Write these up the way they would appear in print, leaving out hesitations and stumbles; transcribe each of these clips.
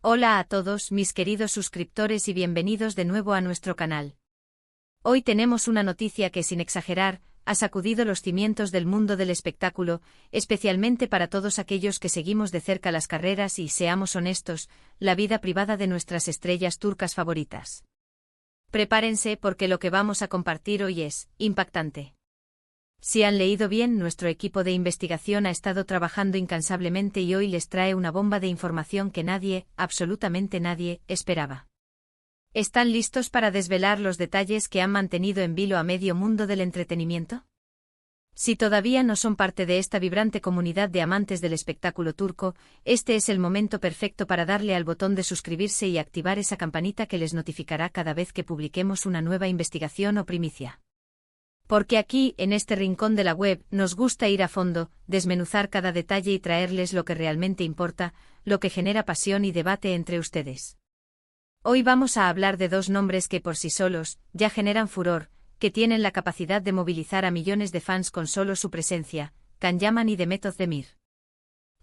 Hola a todos mis queridos suscriptores y bienvenidos de nuevo a nuestro canal. Hoy tenemos una noticia que, sin exagerar, ha sacudido los cimientos del mundo del espectáculo, especialmente para todos aquellos que seguimos de cerca las carreras y, seamos honestos, la vida privada de nuestras estrellas turcas favoritas. Prepárense porque lo que vamos a compartir hoy es impactante. Si han leído bien, nuestro equipo de investigación ha estado trabajando incansablemente y hoy les trae una bomba de información que nadie, absolutamente nadie, esperaba. ¿Están listos para desvelar los detalles que han mantenido en vilo a medio mundo del entretenimiento? Si todavía no son parte de esta vibrante comunidad de amantes del espectáculo turco, este es el momento perfecto para darle al botón de suscribirse y activar esa campanita que les notificará cada vez que publiquemos una nueva investigación o primicia. Porque aquí, en este rincón de la web, nos gusta ir a fondo, desmenuzar cada detalle y traerles lo que realmente importa, lo que genera pasión y debate entre ustedes. Hoy vamos a hablar de dos nombres que por sí solos ya generan furor, que tienen la capacidad de movilizar a millones de fans con solo su presencia, Can Yaman y Demet Özdemir.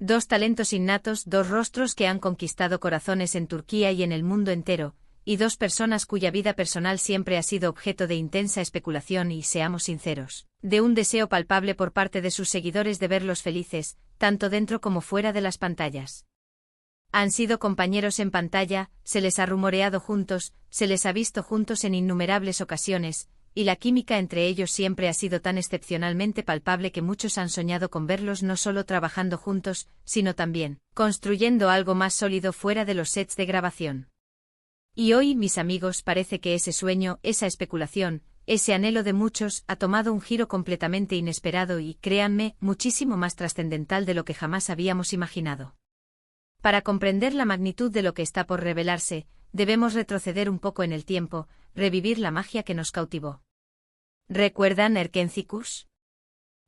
Dos talentos innatos, dos rostros que han conquistado corazones en Turquía y en el mundo entero, y dos personas cuya vida personal siempre ha sido objeto de intensa especulación y, seamos sinceros, de un deseo palpable por parte de sus seguidores de verlos felices, tanto dentro como fuera de las pantallas. Han sido compañeros en pantalla, se les ha rumoreado juntos, se les ha visto juntos en innumerables ocasiones, y la química entre ellos siempre ha sido tan excepcionalmente palpable que muchos han soñado con verlos no solo trabajando juntos, sino también construyendo algo más sólido fuera de los sets de grabación. Y hoy, mis amigos, parece que ese sueño, esa especulación, ese anhelo de muchos, ha tomado un giro completamente inesperado y, créanme, muchísimo más trascendental de lo que jamás habíamos imaginado. Para comprender la magnitud de lo que está por revelarse, debemos retroceder un poco en el tiempo, revivir la magia que nos cautivó. ¿Recuerdan Erkenci?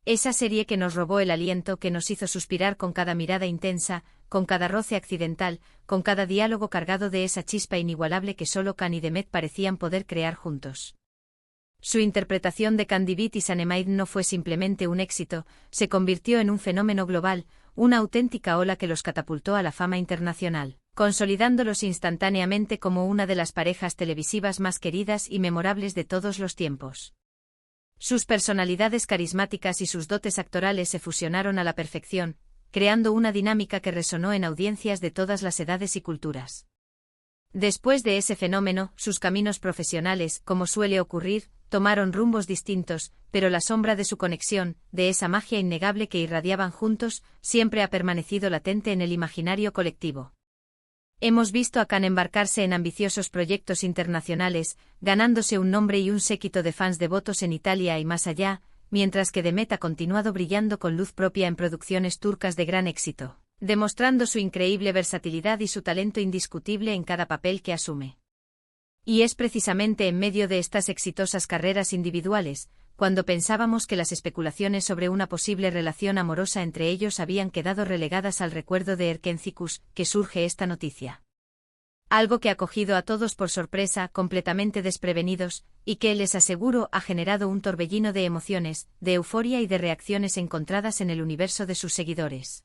Esa serie que nos robó el aliento, que nos hizo suspirar con cada mirada intensa, con cada roce accidental, con cada diálogo cargado de esa chispa inigualable que solo Can y Demet parecían poder crear juntos. Su interpretación de Candivit y Sanemide no fue simplemente un éxito, se convirtió en un fenómeno global, una auténtica ola que los catapultó a la fama internacional, consolidándolos instantáneamente como una de las parejas televisivas más queridas y memorables de todos los tiempos. Sus personalidades carismáticas y sus dotes actorales se fusionaron a la perfección, creando una dinámica que resonó en audiencias de todas las edades y culturas. Después de ese fenómeno, sus caminos profesionales, como suele ocurrir, tomaron rumbos distintos, pero la sombra de su conexión, de esa magia innegable que irradiaban juntos, siempre ha permanecido latente en el imaginario colectivo. Hemos visto a Can embarcarse en ambiciosos proyectos internacionales, ganándose un nombre y un séquito de fans devotos en Italia y más allá, mientras que Demet ha continuado brillando con luz propia en producciones turcas de gran éxito, demostrando su increíble versatilidad y su talento indiscutible en cada papel que asume. Y es precisamente en medio de estas exitosas carreras individuales, cuando pensábamos que las especulaciones sobre una posible relación amorosa entre ellos habían quedado relegadas al recuerdo de Erkenci, que surge esta noticia. Algo que ha cogido a todos por sorpresa, completamente desprevenidos, y que, les aseguro, ha generado un torbellino de emociones, de euforia y de reacciones encontradas en el universo de sus seguidores.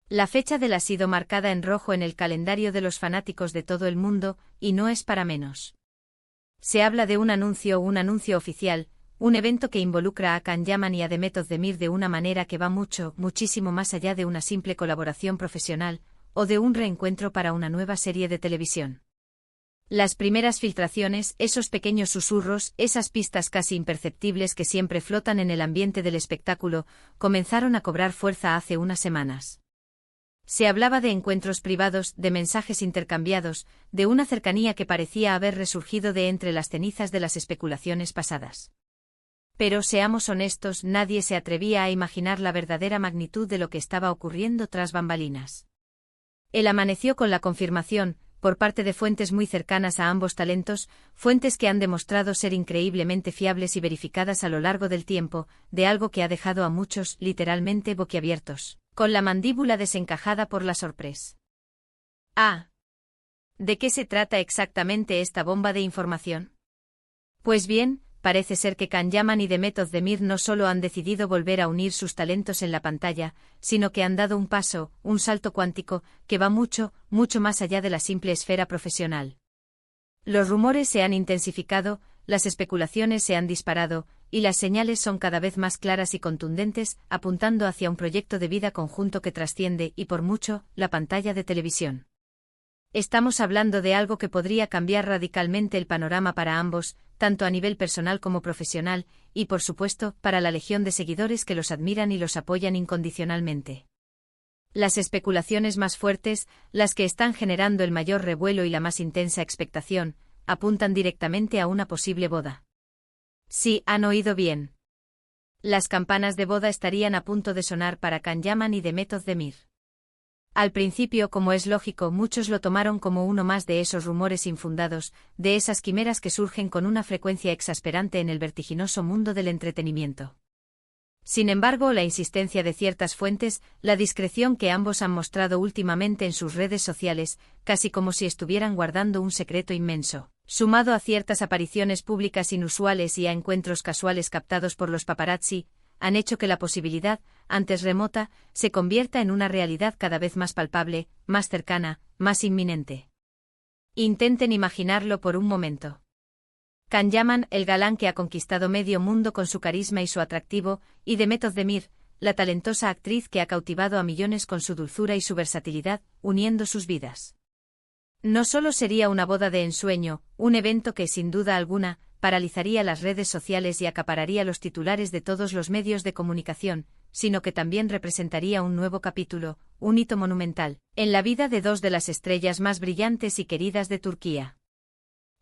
La fecha ha sido marcada en rojo en el calendario de los fanáticos de todo el mundo, y no es para menos. Se habla de un anuncio oficial, un evento que involucra a Can Yaman y a Demet Özdemir de una manera que va muchísimo más allá de una simple colaboración profesional, o de un reencuentro para una nueva serie de televisión. Las primeras filtraciones, esos pequeños susurros, esas pistas casi imperceptibles que siempre flotan en el ambiente del espectáculo, comenzaron a cobrar fuerza hace unas semanas. Se hablaba de encuentros privados, de mensajes intercambiados, de una cercanía que parecía haber resurgido de entre las cenizas de las especulaciones pasadas. Pero seamos honestos, nadie se atrevía a imaginar la verdadera magnitud de lo que estaba ocurriendo tras bambalinas. Él amaneció con la confirmación, por parte de fuentes muy cercanas a ambos talentos, fuentes que han demostrado ser increíblemente fiables y verificadas a lo largo del tiempo, de algo que ha dejado a muchos, literalmente, boquiabiertos, con la mandíbula desencajada por la sorpresa. ¿De qué se trata exactamente esta bomba de información? Pues bien, parece ser que Can Yaman y Demet Özdemir no solo han decidido volver a unir sus talentos en la pantalla, sino que han dado un salto cuántico, que va mucho, mucho más allá de la simple esfera profesional. Los rumores se han intensificado, las especulaciones se han disparado, y las señales son cada vez más claras y contundentes, apuntando hacia un proyecto de vida conjunto que trasciende, y por mucho, la pantalla de televisión. Estamos hablando de algo que podría cambiar radicalmente el panorama para ambos, tanto a nivel personal como profesional, y por supuesto, para la legión de seguidores que los admiran y los apoyan incondicionalmente. Las especulaciones más fuertes, las que están generando el mayor revuelo y la más intensa expectación, apuntan directamente a una posible boda. Sí, han oído bien. Las campanas de boda estarían a punto de sonar para Can Yaman y Demet Özdemir. Al principio, como es lógico, muchos lo tomaron como uno más de esos rumores infundados, de esas quimeras que surgen con una frecuencia exasperante en el vertiginoso mundo del entretenimiento. Sin embargo, la insistencia de ciertas fuentes, la discreción que ambos han mostrado últimamente en sus redes sociales, casi como si estuvieran guardando un secreto inmenso, sumado a ciertas apariciones públicas inusuales y a encuentros casuales captados por los paparazzi, han hecho que la posibilidad, antes remota, se convierta en una realidad cada vez más palpable, más cercana, más inminente. Intenten imaginarlo por un momento. Can Yaman, el galán que ha conquistado medio mundo con su carisma y su atractivo, y Demet Özdemir, la talentosa actriz que ha cautivado a millones con su dulzura y su versatilidad, uniendo sus vidas. No solo sería una boda de ensueño, un evento que, sin duda alguna, paralizaría las redes sociales y acapararía los titulares de todos los medios de comunicación, sino que también representaría un nuevo capítulo, un hito monumental, en la vida de dos de las estrellas más brillantes y queridas de Turquía.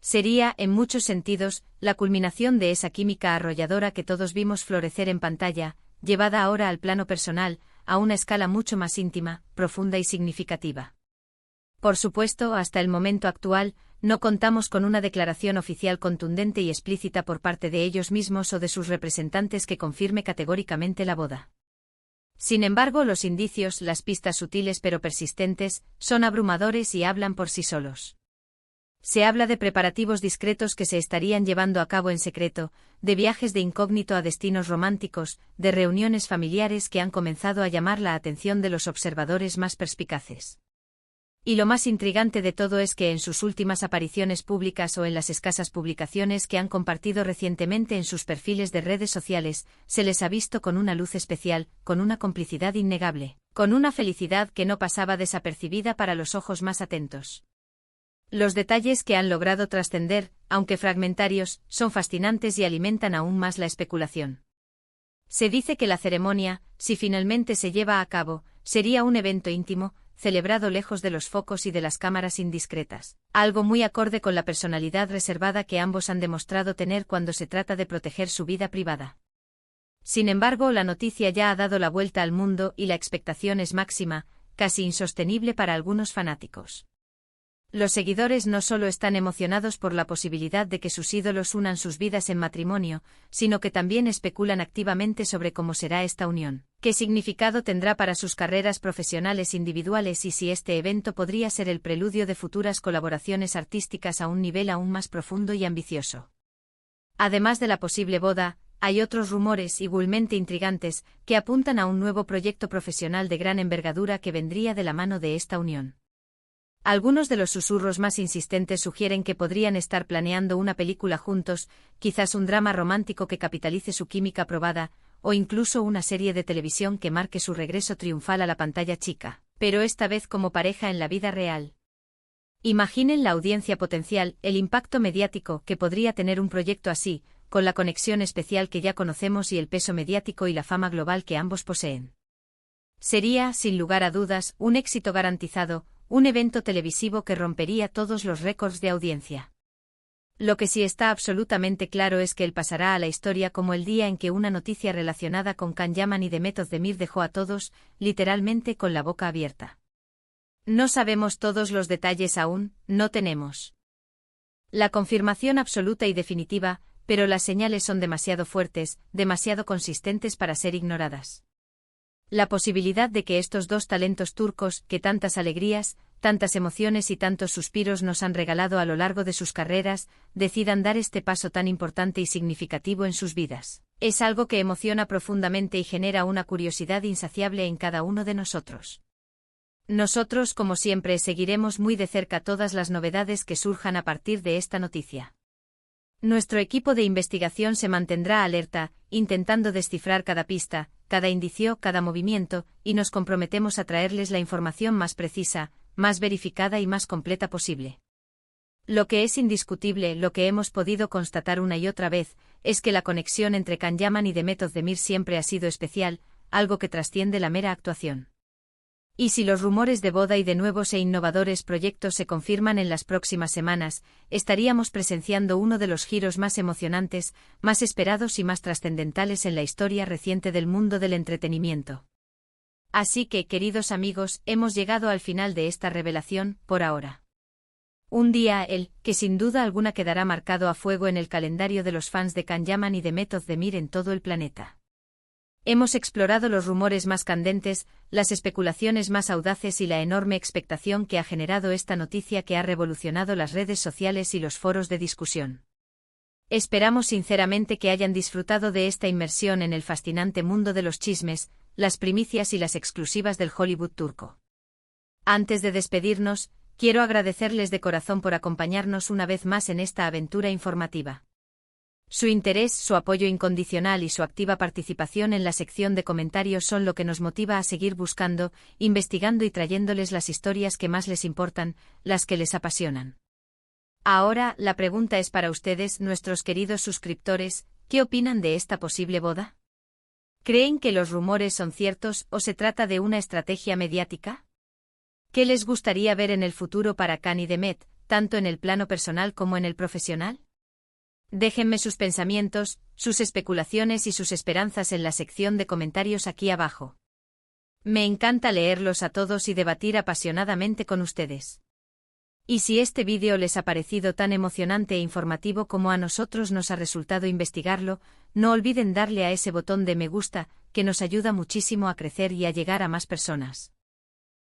Sería, en muchos sentidos, la culminación de esa química arrolladora que todos vimos florecer en pantalla, llevada ahora al plano personal, a una escala mucho más íntima, profunda y significativa. Por supuesto, hasta el momento actual, no contamos con una declaración oficial contundente y explícita por parte de ellos mismos o de sus representantes que confirme categóricamente la boda. Sin embargo, los indicios, las pistas sutiles pero persistentes, son abrumadores y hablan por sí solos. Se habla de preparativos discretos que se estarían llevando a cabo en secreto, de viajes de incógnito a destinos románticos, de reuniones familiares que han comenzado a llamar la atención de los observadores más perspicaces. Y lo más intrigante de todo es que en sus últimas apariciones públicas o en las escasas publicaciones que han compartido recientemente en sus perfiles de redes sociales, se les ha visto con una luz especial, con una complicidad innegable, con una felicidad que no pasaba desapercibida para los ojos más atentos. Los detalles que han logrado trascender, aunque fragmentarios, son fascinantes y alimentan aún más la especulación. Se dice que la ceremonia, si finalmente se lleva a cabo, sería un evento íntimo, celebrado lejos de los focos y de las cámaras indiscretas, algo muy acorde con la personalidad reservada que ambos han demostrado tener cuando se trata de proteger su vida privada. Sin embargo, la noticia ya ha dado la vuelta al mundo y la expectación es máxima, casi insostenible para algunos fanáticos. Los seguidores no solo están emocionados por la posibilidad de que sus ídolos unan sus vidas en matrimonio, sino que también especulan activamente sobre cómo será esta unión, qué significado tendrá para sus carreras profesionales individuales y si este evento podría ser el preludio de futuras colaboraciones artísticas a un nivel aún más profundo y ambicioso. Además de la posible boda, hay otros rumores igualmente intrigantes que apuntan a un nuevo proyecto profesional de gran envergadura que vendría de la mano de esta unión. Algunos de los susurros más insistentes sugieren que podrían estar planeando una película juntos, quizás un drama romántico que capitalice su química probada, o incluso una serie de televisión que marque su regreso triunfal a la pantalla chica, pero esta vez como pareja en la vida real. Imaginen la audiencia potencial, el impacto mediático que podría tener un proyecto así, con la conexión especial que ya conocemos y el peso mediático y la fama global que ambos poseen. Sería, sin lugar a dudas, un éxito garantizado, un evento televisivo que rompería todos los récords de audiencia. Lo que sí está absolutamente claro es que él pasará a la historia como el día en que una noticia relacionada con Can Yaman y Demet Özdemir dejó a todos, literalmente con la boca abierta. No sabemos todos los detalles aún, no tenemos la confirmación absoluta y definitiva, pero las señales son demasiado fuertes, demasiado consistentes para ser ignoradas. La posibilidad de que estos dos talentos turcos, que tantas alegrías, tantas emociones y tantos suspiros nos han regalado a lo largo de sus carreras, decidan dar este paso tan importante y significativo en sus vidas. Es algo que emociona profundamente y genera una curiosidad insaciable en cada uno de nosotros. Nosotros, como siempre, seguiremos muy de cerca todas las novedades que surjan a partir de esta noticia. Nuestro equipo de investigación se mantendrá alerta, intentando descifrar cada pista, cada indicio, cada movimiento, y nos comprometemos a traerles la información más precisa, más verificada y más completa posible. Lo que es indiscutible, lo que hemos podido constatar una y otra vez, es que la conexión entre Can Yaman y Demet Özdemir siempre ha sido especial, algo que trasciende la mera actuación. Y si los rumores de boda y de nuevos e innovadores proyectos se confirman en las próximas semanas, estaríamos presenciando uno de los giros más emocionantes, más esperados y más trascendentales en la historia reciente del mundo del entretenimiento. Así que, queridos amigos, hemos llegado al final de esta revelación, por ahora. Un día, que sin duda alguna quedará marcado a fuego en el calendario de los fans de Can Yaman y Demet Özdemir en todo el planeta. Hemos explorado los rumores más candentes, las especulaciones más audaces y la enorme expectación que ha generado esta noticia que ha revolucionado las redes sociales y los foros de discusión. Esperamos sinceramente que hayan disfrutado de esta inmersión en el fascinante mundo de los chismes, las primicias y las exclusivas del Hollywood turco. Antes de despedirnos, quiero agradecerles de corazón por acompañarnos una vez más en esta aventura informativa. Su interés, su apoyo incondicional y su activa participación en la sección de comentarios son lo que nos motiva a seguir buscando, investigando y trayéndoles las historias que más les importan, las que les apasionan. Ahora, la pregunta es para ustedes, nuestros queridos suscriptores, ¿qué opinan de esta posible boda? ¿Creen que los rumores son ciertos o se trata de una estrategia mediática? ¿Qué les gustaría ver en el futuro para Can y Demet, tanto en el plano personal como en el profesional? Déjenme sus pensamientos, sus especulaciones y sus esperanzas en la sección de comentarios aquí abajo. Me encanta leerlos a todos y debatir apasionadamente con ustedes. Y si este vídeo les ha parecido tan emocionante e informativo como a nosotros nos ha resultado investigarlo, no olviden darle a ese botón de me gusta, que nos ayuda muchísimo a crecer y a llegar a más personas.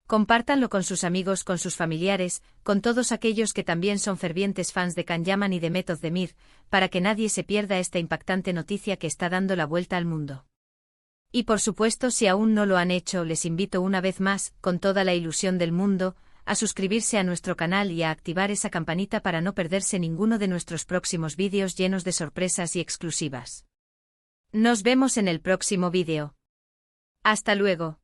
Compártanlo con sus amigos, con sus familiares, con todos aquellos que también son fervientes fans de Can Yaman y Demet Özdemir, para que nadie se pierda esta impactante noticia que está dando la vuelta al mundo. Y por supuesto, si aún no lo han hecho, les invito una vez más, con toda la ilusión del mundo, a suscribirse a nuestro canal y a activar esa campanita para no perderse ninguno de nuestros próximos vídeos llenos de sorpresas y exclusivas. Nos vemos en el próximo vídeo. Hasta luego.